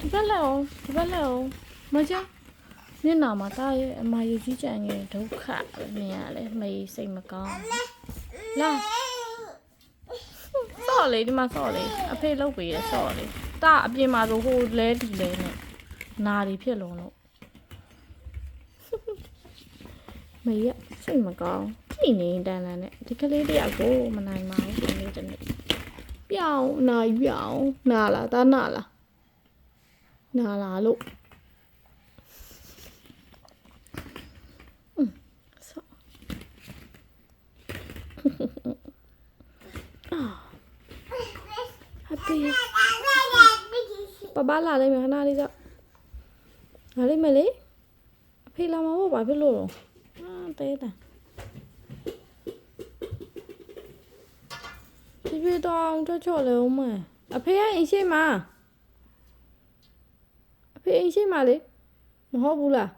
ဒီဘက်လက်အောင်ဒီဘက်လက်အောင်မကြမျက်နှာမှာတာရဲ့အမရေကြီးကြံငယ်ဒုက္ခမြင်ရလဲမေးစိတ်မကောင်းလာဆော့လေဒီမှာဆော့လေအဖေလုတ်ပေးရဆော့လေတာအပြင်မှာဆိုဟိုလဲဒီလဲနဲ့နာတွေဖြစ်လုံးလို့မေးရစိတ်မကောင်းကြည့်နေတန်တန်နဲ့ဒီကလေးတယောက်ကိုမနိုင်ပါဘူးဒီနေ့တနေ့ပြောင်းနာပြောင်းနာလားတာနာလားနာလားလို့ဆော့happy 爸爸လာလိုက်မယ်ခဏလေးကြောက်လာလိုက်မယ်လေအဖေလာမှာပေါ့ဘာဖြစ်လို့လဲတဲတာဒီပြေတော့ချော့လေဦးမအဖေအိမ်ရှိမှာအဖေအိမ်ရှိမှာလေမဟုတ်ဘူးလား